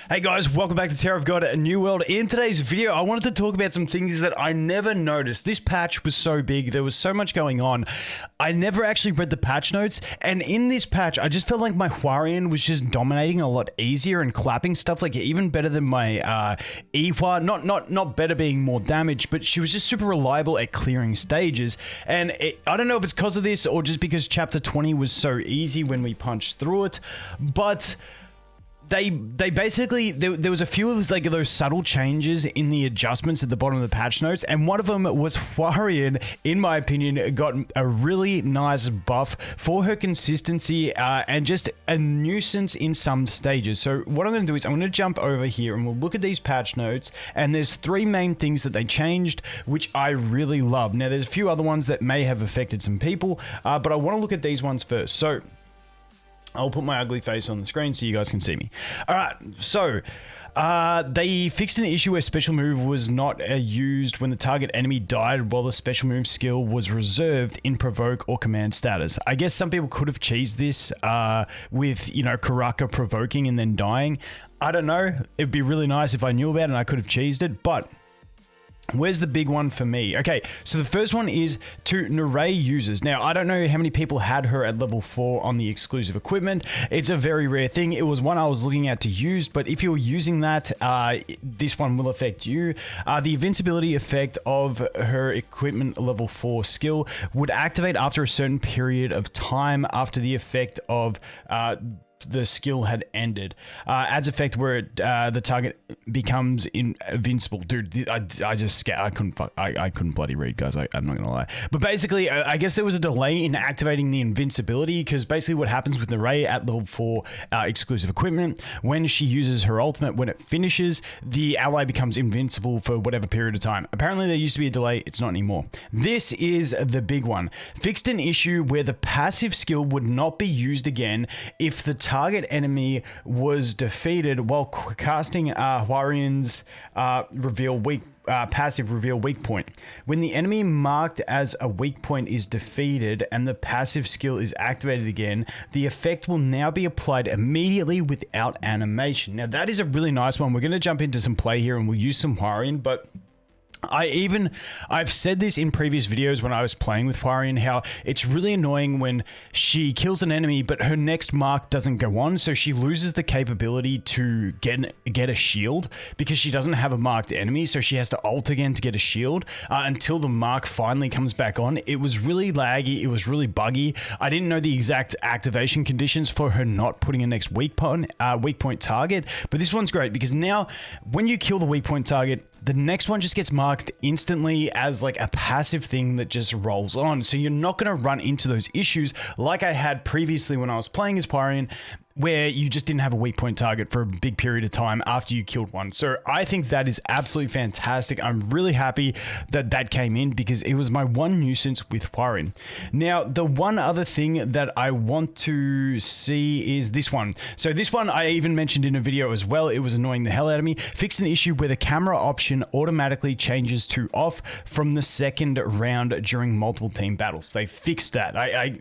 Hey guys, welcome back to Terror of God, a new world. In today's video, I wanted to talk about some things that I never noticed. This patch was so big, there was so much going on. I never actually read the patch notes, and in this patch, I just felt like my HWARYUN was just dominating a lot easier and clapping stuff, like even better than my HWAR. Not better being more damage, but she was just super reliable at clearing stages. And I don't know if it's because of this or just because chapter 20 was so easy when we punched through it, but they basically, there was a few of like those subtle changes in the adjustments at the bottom of the patch notes, and one of them was HWARYUN, in my opinion, got a really nice buff for her consistency and just a nuisance in some stages. So what I'm going to do is I'm going to jump over here and we'll look at these patch notes, and there's three main things that they changed, which I really love. Now there's a few other ones that may have affected some people, but I want to look at these ones first. So I'll put my ugly face on the screen so you guys can see me. All right, so they fixed an issue where special move was not used when the target enemy died while the special move skill was reserved in provoke or command status. I guess some people could have cheesed this with, you know, Karaka provoking and then dying. I don't know. It'd be really nice if I knew about it and I could have cheesed it, but where's the big one for me? Okay, so the first one is to Narray users. Now, I don't know how many people had her at level 4 on the exclusive equipment. It's a very rare thing. It was one I was looking at to use, but if you're using that, this one will affect you. The invincibility effect of her equipment level 4 skill would activate after a certain period of time after the effect of the skill had ended. Adds effect where the target becomes invincible. Dude, I couldn't bloody read, guys. I'm not gonna lie. But basically, I guess there was a delay in activating the invincibility, because basically what happens with Narray at level 4 exclusive equipment, when she uses her ultimate, when it finishes, the ally becomes invincible for whatever period of time. Apparently there used to be a delay. It's not anymore. This is the big one. Fixed an issue where the passive skill would not be used again if the target enemy was defeated while casting HWARYUN's passive reveal weak point. When the enemy marked as a weak point is defeated and the passive skill is activated again, the effect will now be applied immediately without animation. Now that is a really nice one. We're going to jump into some play here and we'll use some HWARYUN, but I've said this in previous videos when I was playing with HWARYUN, how it's really annoying when she kills an enemy but her next mark doesn't go on, so she loses the capability to get a shield because she doesn't have a marked enemy, so she has to ult again to get a shield until the mark finally comes back on. It was really laggy, it was really buggy. I didn't know the exact activation conditions for her not putting a next weak point target, but this one's great because now when you kill the weak point target, the next one just gets marked instantly as like a passive thing that just rolls on. So you're not going to run into those issues like I had previously when I was playing as HWARYUN, where you just didn't have a weak point target for a big period of time after you killed one. So I think that is absolutely fantastic. I'm really happy that that came in because it was my one nuisance with HWARYUN. Now, the one other thing that I want to see is this one. So this one I even mentioned in a video as well. It was annoying the hell out of me. Fixed an issue where the camera option automatically changes to off from the second round during multiple team battles. They fixed that.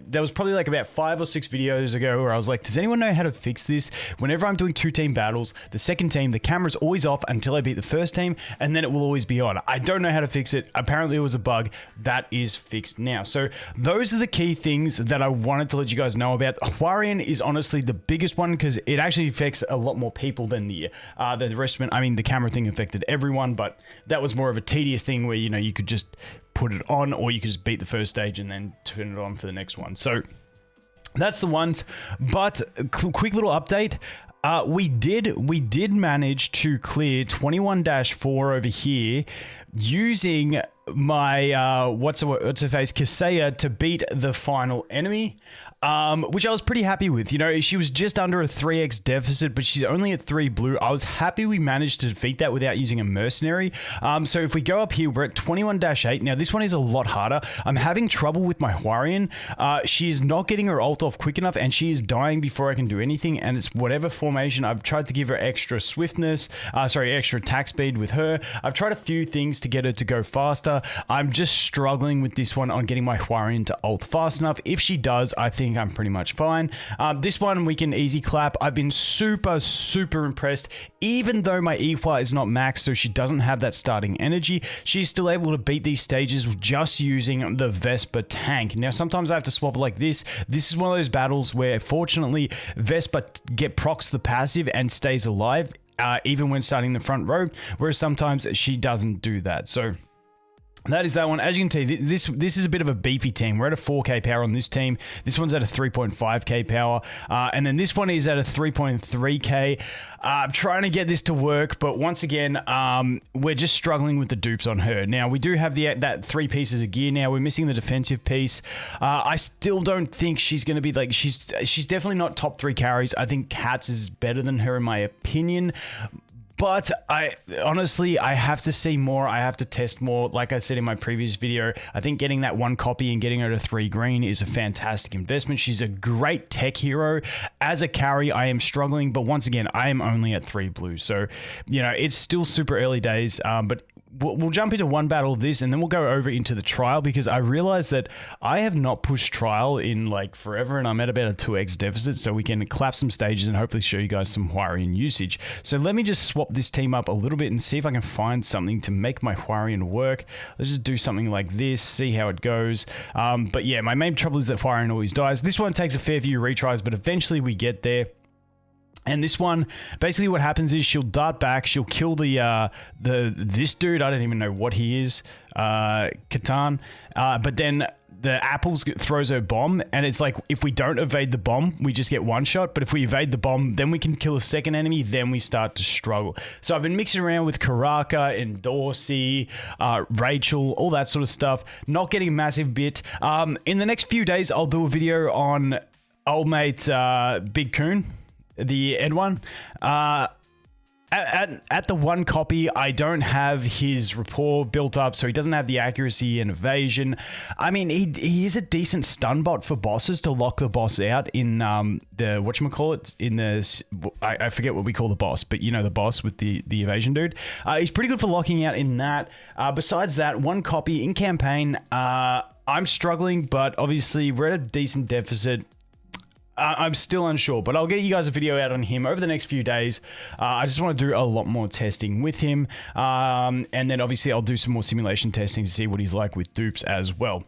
There was probably like about 5 or 6 videos ago where I was like, does anyone know how to fix this? Whenever I'm doing 2 team battles, the second team, the camera's always off until I beat the first team, and then it will always be on. I don't know how to fix it. Apparently it was a bug. That is fixed now. So those are the key things that I wanted to let you guys know about. HWARYUN is honestly the biggest one because it actually affects a lot more people than the rest of it. I mean, the camera thing affected everyone, but that was more of a tedious thing where, you know, you could just put it on or you could just beat the first stage and then turn it on for the next one. So that's the ones, but quick little update. We did manage to clear 21-4 over here using my what's her face Kaseya to beat the final enemy, which I was pretty happy with. You know, she was just under a 3x deficit, but she's only at 3 blue. I was happy we managed to defeat that without using a mercenary. So if we go up here, we're at 21-8. Now this one is a lot harder. I'm having trouble with my HWARYUN. She's not getting her ult off quick enough, and she is dying before I can do anything, and it's whatever formation. I've tried to give her extra swiftness, extra attack speed with her. I've tried a few things to get her to go faster. I'm just struggling with this one on getting my HWARYUN to ult fast enough. If she does, I think think I'm pretty much fine. This one we can easy clap. I've been super impressed. Even though my HWAR is not maxed, so she doesn't have that starting energy, she's still able to beat these stages just using the Vespa tank. Now, sometimes I have to swap like this. This is one of those battles where, fortunately, Vespa procs the passive and stays alive, even when starting the front row, whereas sometimes she doesn't do that. So that is that one. As you can see, this is a bit of a beefy team. We're at a 4k power on this team. This one's at a 3.5k power. And then this one is at a 3.3k. I'm trying to get this to work, but once again, we're just struggling with the dupes on her. Now, we do have that 3 pieces of gear now. We're missing the defensive piece. I still don't think she's going to be like... She's definitely not top 3 carries. I think Katz is better than her in my opinion. But honestly, I have to see more. I have to test more. Like I said in my previous video, I think getting that 1 copy and getting her to 3 green is a fantastic investment. She's a great tech hero. As a carry, I am struggling, but once again, I am only at 3 blue. So, you know, it's still super early days, but we'll jump into one battle of this and then we'll go over into the trial, because I realized that I have not pushed trial in like forever and I'm at about a 2x deficit, so we can clap some stages and hopefully show you guys some HWARYUN usage. So let me just swap this team up a little bit and see if I can find something to make my HWARYUN work. Let's just do something like this, see how it goes. But yeah, my main trouble is that HWARYUN always dies. This one takes a fair few retries, but eventually we get there. And this one, basically what happens is she'll dart back, she'll kill this dude, I don't even know what he is, Catan, but then the apples throws her bomb, and it's like, if we don't evade the bomb, we just get 1 shot, but if we evade the bomb, then we can kill a second enemy, then we start to struggle. So I've been mixing around with Karaka and Dorsey, Rachel, all that sort of stuff, not getting a massive bit. In the next few days, I'll do a video on old mate Big Coon, the Ed one. At the 1 copy, I don't have his rapport built up, so he doesn't have the accuracy and evasion. I mean, he is a decent stun bot for bosses to lock the boss out in the whatchamacallit, in the... I forget what we call the boss, but you know the boss with the evasion dude. He's pretty good for locking out in that. Besides that, 1 copy in campaign, I'm struggling, but obviously we're at a decent deficit. I'm still unsure, but I'll get you guys a video out on him over the next few days. I just want to do a lot more testing with him. And then obviously I'll do some more simulation testing to see what he's like with dupes as well.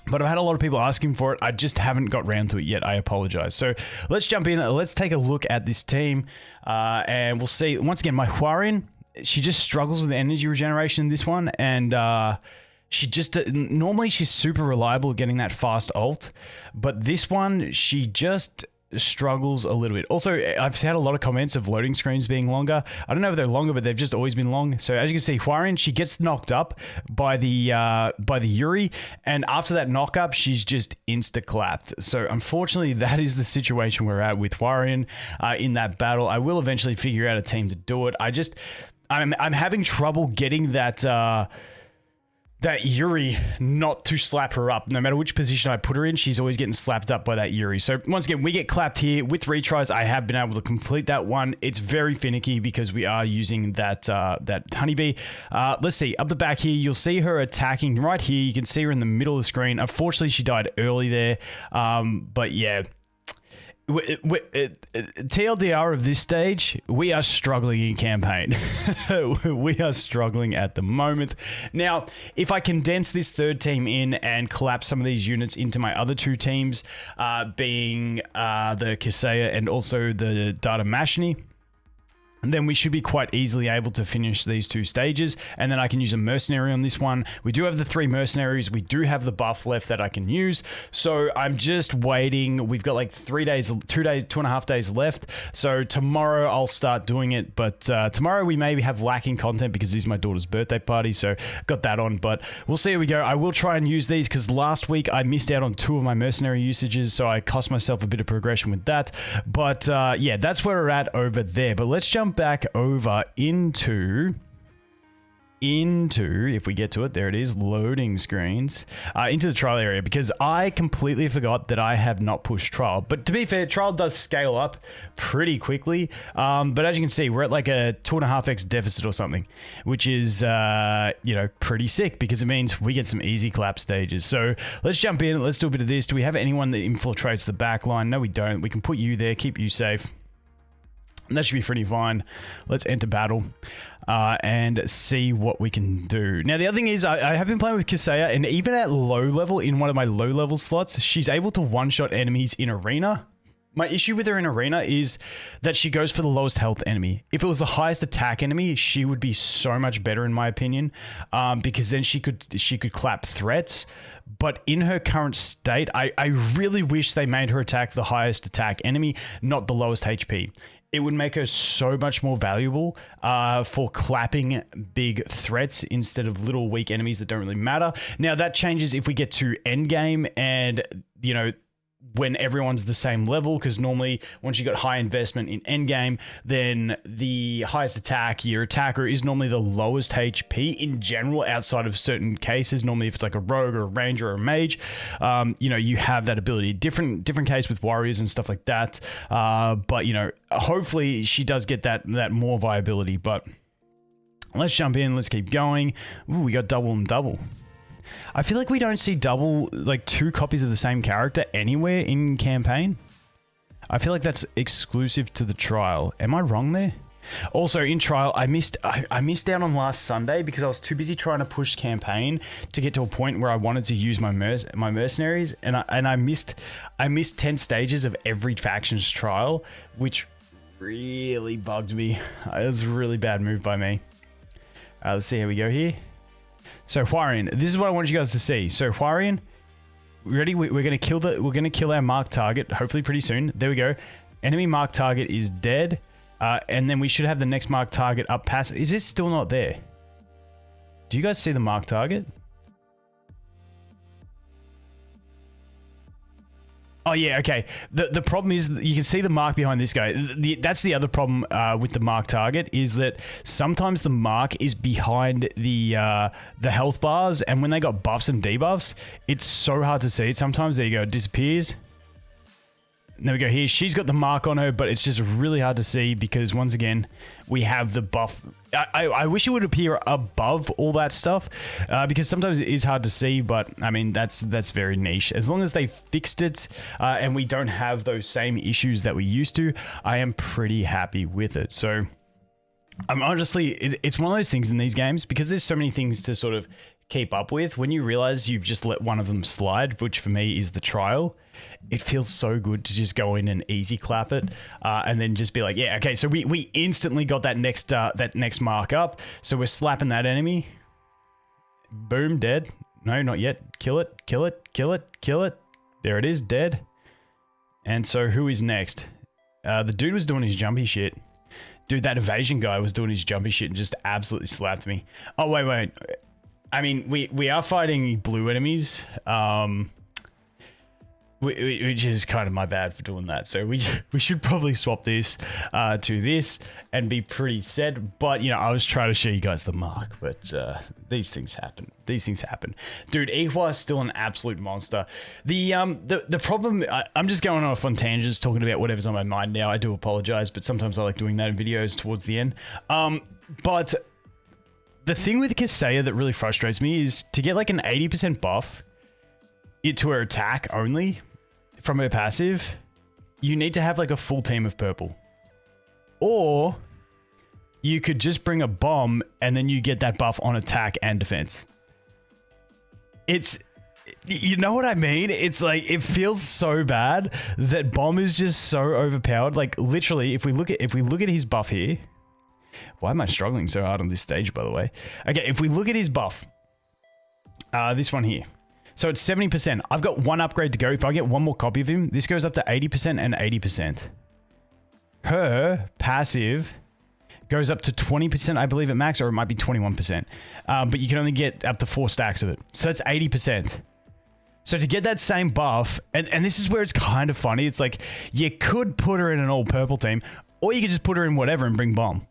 But I've had a lot of people asking for it. I just haven't got round to it yet. I apologize. So let's jump in. Let's take a look at this team. And we'll see. Once again, my HWARYUN, she just struggles with energy regeneration in this one. And... she just, normally she's super reliable at getting that fast ult, but this one, she just struggles a little bit. Also, I've had a lot of comments of loading screens being longer. I don't know if they're longer, but they've just always been long. So as you can see, HWARYUN, she gets knocked up by the Yuri, and after that knock up, she's just insta-clapped. So unfortunately, that is the situation we're at with HWARYUN in that battle. I will eventually figure out a team to do it. I'm having trouble getting that Yuri not to slap her up. No matter which position I put her in, she's always getting slapped up by that Yuri. So once again, we get clapped here. With retries, I have been able to complete that one. It's very finicky because we are using that honeybee. Let's see. Up the back here, you'll see her attacking right here. You can see her in the middle of the screen. Unfortunately, she died early there. But yeah. TLDR of this stage, we are struggling in campaign. We are struggling at the moment. Now, if I condense this 3rd team in and collapse some of these units into my other 2 teams, being the Kaseya and also the Data Mashini, then we should be quite easily able to finish these 2 stages, and then I can use a mercenary on this one. We do have the 3 mercenaries. We do have the buff left that I can use, so I'm just waiting. We've got like 2.5 days left, so tomorrow I'll start doing it, but tomorrow we maybe have lacking content because this is my daughter's birthday party, so got that on, but we'll see how we go. I will try and use these because last week I missed out on 2 of my mercenary usages, so I cost myself a bit of progression with that, but yeah, that's where we're at over there. But let's jump back over into into, if we get to it, there it is, loading screens, into the trial area, because I completely forgot that I have not pushed trial. But to be fair, trial does scale up pretty quickly. But as you can see, we're at like a 2.5x deficit or something, which is, you know, pretty sick, because it means we get some easy clap stages. So let's jump in. Let's do a bit of this. Do we have anyone that infiltrates the back line? No, we don't. We can put you there, keep you safe. That should be pretty fine. Let's enter battle and see what we can do. Now, the other thing is I have been playing with Kaseya, and even at low level, in one of my low level slots, she's able to one-shot enemies in arena. My issue with her in arena is that she goes for the lowest health enemy. If it was the highest attack enemy, she would be so much better in my opinion, because then she could clap threats. But in her current state, I really wish they made her attack the highest attack enemy, not the lowest HP. It would make her so much more valuable for clapping big threats instead of little weak enemies that don't really matter. Now, that changes if we get to endgame and, you know, when everyone's the same level, because normally once you got high investment in endgame, then the highest attack, your attacker, is normally the lowest HP in general, outside of certain cases. Normally if it's like a rogue or a ranger or a mage, you know, you have that ability. Different case with warriors and stuff like that, but you know, hopefully she does get that more viability. But let's jump in, let's keep going. Ooh, we got double and double. I feel like we don't see double, like 2 copies of the same character anywhere in campaign. I feel like that's exclusive to the trial. Am I wrong there? Also, in trial, I missed out on last Sunday because I was too busy trying to push campaign to get to a point where I wanted to use my mercenaries, and I missed 10 stages of every faction's trial, which really bugged me. It was a really bad move by me. Let's see how we go here. So HWARYUN, this is what I wanted you guys to see. So HWARYUN, ready? We're gonna kill our marked target hopefully pretty soon. There we go. Enemy marked target is dead, and then we should have the next marked target up past. Is it still not there? Do you guys see the marked target? Oh yeah, okay. The problem is you can see the mark behind this guy. That's the other problem with the mark target, is that sometimes the mark is behind the health bars, and when they got buffs and debuffs, it's so hard to see it. Sometimes, there you go, it disappears. And there we go here. She's got the mark on her, but it's just really hard to see because, once again, we have the buff. I wish it would appear above all that stuff, because sometimes it is hard to see, but I mean, that's very niche. As long as they fixed it and we don't have those same issues that we used to, I am pretty happy with it. So I'm honestly, it's one of those things in these games, because there's so many things to sort of keep up with. When you realize you've just let one of them slide, which for me is the trial, it feels so good to just go in and easy clap it, and then just be like, yeah, okay, so we instantly got that next mark up, so we're slapping that enemy. Boom, dead. No, not yet. Kill it, kill it, kill it, kill it. There it is, dead. And so who is next? The dude was doing his jumpy shit. Dude, that evasion guy was doing his jumpy shit and just absolutely slapped me. Oh, wait. I mean, we are fighting blue enemies, which is kind of my bad for doing that. So we should probably swap this to this and be pretty set. But, you know, I was trying to show you guys the mark, but these things happen. These things happen. Dude, Ehwa is still an absolute monster. The problem, I'm just going off on tangents, talking about whatever's on my mind now. I do apologize, but sometimes I like doing that in videos towards the end. But the thing with Kaseya that really frustrates me is to get like an 80% buff to her attack only from her passive, you need to have like a full team of purple. Or you could just bring a bomb and then you get that buff on attack and defense. It's, you know what I mean? It's like, it feels so bad that bomb is just so overpowered. Like literally, if we look at his buff here, why am I struggling so hard on this stage, by the way? Okay, if we look at his buff, this one here. So it's 70%. I've got one upgrade to go. If I get one more copy of him, this goes up to 80% and 80%. Her passive goes up to 20%, I believe, at max, or it might be 21%. But you can only get up to 4 stacks of it. So that's 80%. So to get that same buff, and this is where it's kind of funny. It's like, you could put her in an all purple team, or you could just put her in whatever and bring bomb.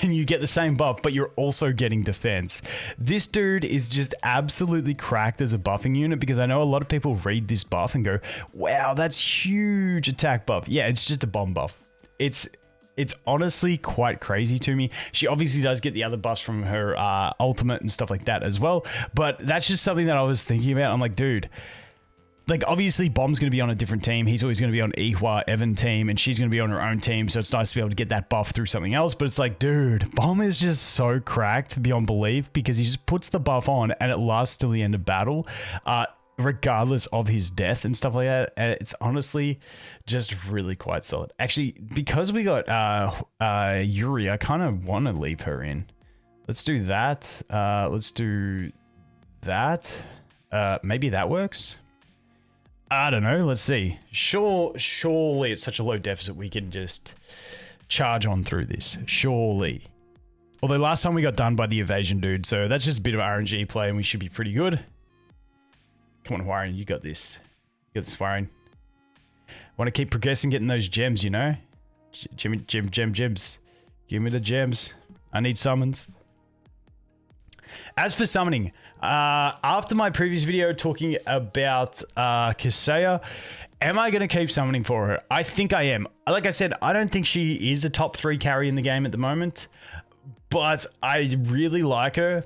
and you get the same buff, but you're also getting defense. This dude is just absolutely cracked as a buffing unit, because I know a lot of people read this buff and go, wow, that's huge attack buff. Yeah, it's just a bomb buff. It's honestly quite crazy to me. She obviously does get the other buffs from her ultimate and stuff like that as well, but that's just something that I was thinking about. I'm like, dude, like, obviously, Bomb's going to be on a different team. He's always going to be on Ihwa, Evan team, and she's going to be on her own team, so it's nice to be able to get that buff through something else. But it's like, dude, Bomb is just so cracked beyond belief, because he just puts the buff on and it lasts till the end of battle, regardless of his death and stuff like that. And it's honestly just really quite solid. Actually, because we got Yuri, I kind of want to leave her in. Let's do that. Let's do that. Maybe that works. I don't know. Let's see. Surely it's such a low deficit we can just charge on through this. Surely. Although last time we got done by the evasion dude, so that's just a bit of RNG play and we should be pretty good. Come on, HWARYUN, you got this. You got this, HWARYUN. Want to keep progressing, getting those gems, you know? Gems. Give me the gems. I need summons. As for summoning, after my previous video talking about Kaseya, am I going to keep summoning for her? I think I am. Like I said, I don't think she is a top 3 carry in the game at the moment, but I really like her.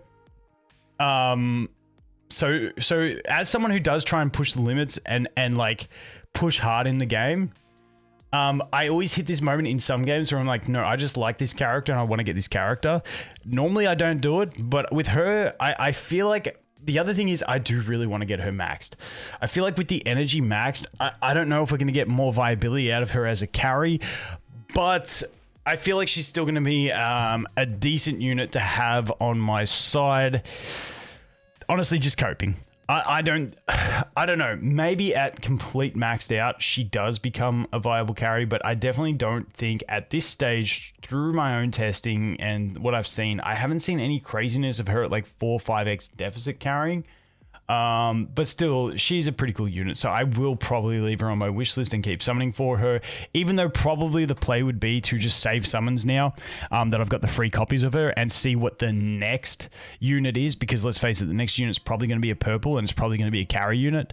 So as someone who does try and push the limits and like push hard in the game, I always hit this moment in some games where I'm like, no, I just like this character and I want to get this character. Normally I don't do it, but with her, I feel like the other thing is I do really want to get her maxed. I feel like with the energy maxed, I don't know if we're going to get more viability out of her as a carry, but I feel like she's still going to be a decent unit to have on my side. Honestly, just coping. I don't know. Maybe at complete maxed out, she does become a viable carry, but I definitely don't think at this stage, through my own testing and what I've seen, I haven't seen any craziness of her at like 4 or 5x deficit carrying. But still, she's a pretty cool unit, so I will probably leave her on my wish list and keep summoning for her, even though probably the play would be to just save summons now that I've got the free copies of her and see what the next unit is, because let's face it, the next unit's probably going to be a purple and it's probably going to be a carry unit.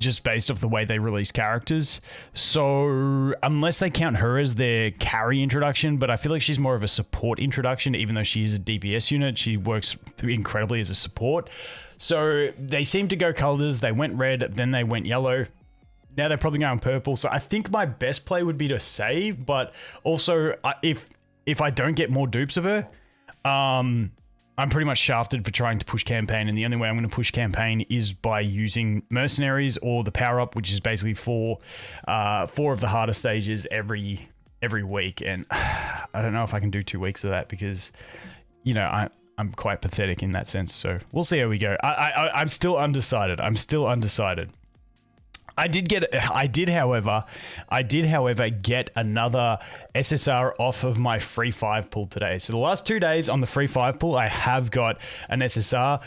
Just based off the way they release characters. So unless they count her as their carry introduction, but I feel like she's more of a support introduction, even though she is a DPS unit, she works incredibly as a support. So they seem to go colors. They went red, then they went yellow. Now they're probably going purple. So I think my best play would be to save, but also if I don't get more dupes of her, I'm pretty much shafted for trying to push campaign, and the only way I'm going to push campaign is by using mercenaries or the power up, which is basically four of the harder stages every week. And I don't know if I can do 2 weeks of that, because you know I'm quite pathetic in that sense. So we'll see how we go. I'm still undecided. I did, however, get another SSR off of my free 5 pool today. So the last 2 days on the free 5 pool, I have got an SSR.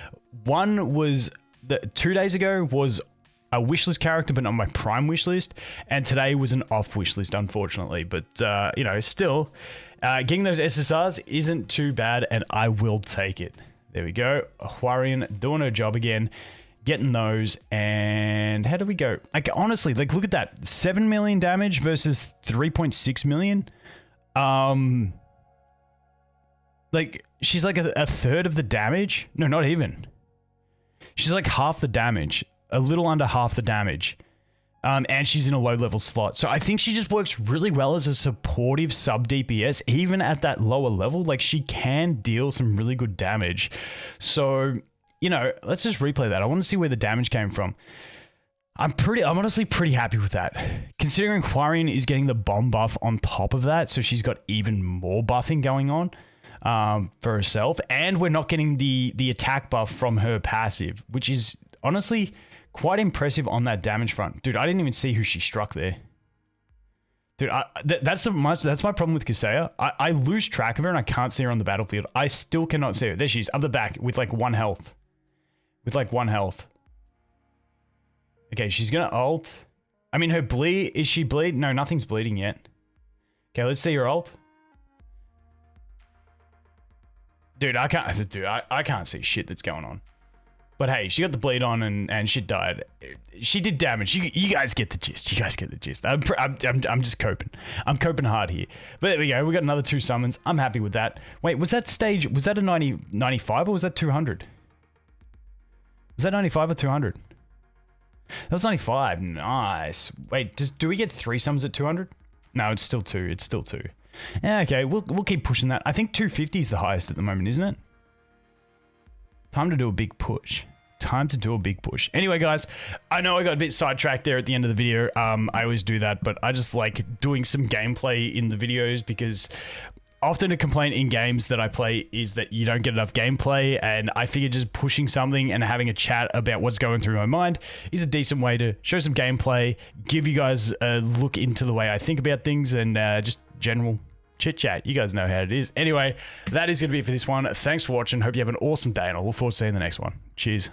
One was 2 days ago was a wishlist character, but not my prime wishlist. And today was an off wishlist, unfortunately. But, you know, still, getting those SSRs isn't too bad, and I will take it. There we go. HWARYUN doing her job again. Getting those, and how do we go? Like, honestly, like, look at that. 7 million damage versus 3.6 million. Like, she's like a third of the damage. No, not even. She's like half the damage. A little under half the damage. And she's in a low level slot. So I think she just works really well as a supportive sub DPS, even at that lower level. Like, she can deal some really good damage. So, you know, let's just replay that. I want to see where the damage came from. I'm honestly pretty happy with that. Considering HWARYUN is getting the bomb buff on top of that, so she's got even more buffing going on for herself. And we're not getting the attack buff from her passive, which is honestly quite impressive on that damage front. Dude, I didn't even see who she struck there. Dude, that's my problem with Kaseya. I lose track of her and I can't see her on the battlefield. I still cannot see her. There she is, up the back with like 1 health. Okay, she's gonna ult. I mean, her bleed, is she bleed? No, nothing's bleeding yet. Okay, let's see your ult. Dude, I can't see shit that's going on. But hey, she got the bleed on and she died. She did damage. You guys get the gist. You guys get the gist. I'm just coping. I'm coping hard here. But there we go. We got another 2 summons. I'm happy with that. Wait, was that stage, was that a 95 or was that 200? Was that 95 or 200? That was 95. Nice. Wait, do we get 3 summons at 200? No, it's still 2. It's still 2. Yeah, okay, we'll keep pushing that. I think 250 is the highest at the moment, isn't it? Time to do a big push. Time to do a big push. Anyway, guys, I know I got a bit sidetracked there at the end of the video. I always do that, but I just like doing some gameplay in the videos because often a complaint in games that I play is that you don't get enough gameplay, and I figure just pushing something and having a chat about what's going through my mind is a decent way to show some gameplay, give you guys a look into the way I think about things, and just general chit chat. You guys know how it is. Anyway, that is going to be it for this one. Thanks for watching. Hope you have an awesome day, and I look forward to seeing the next one. Cheers.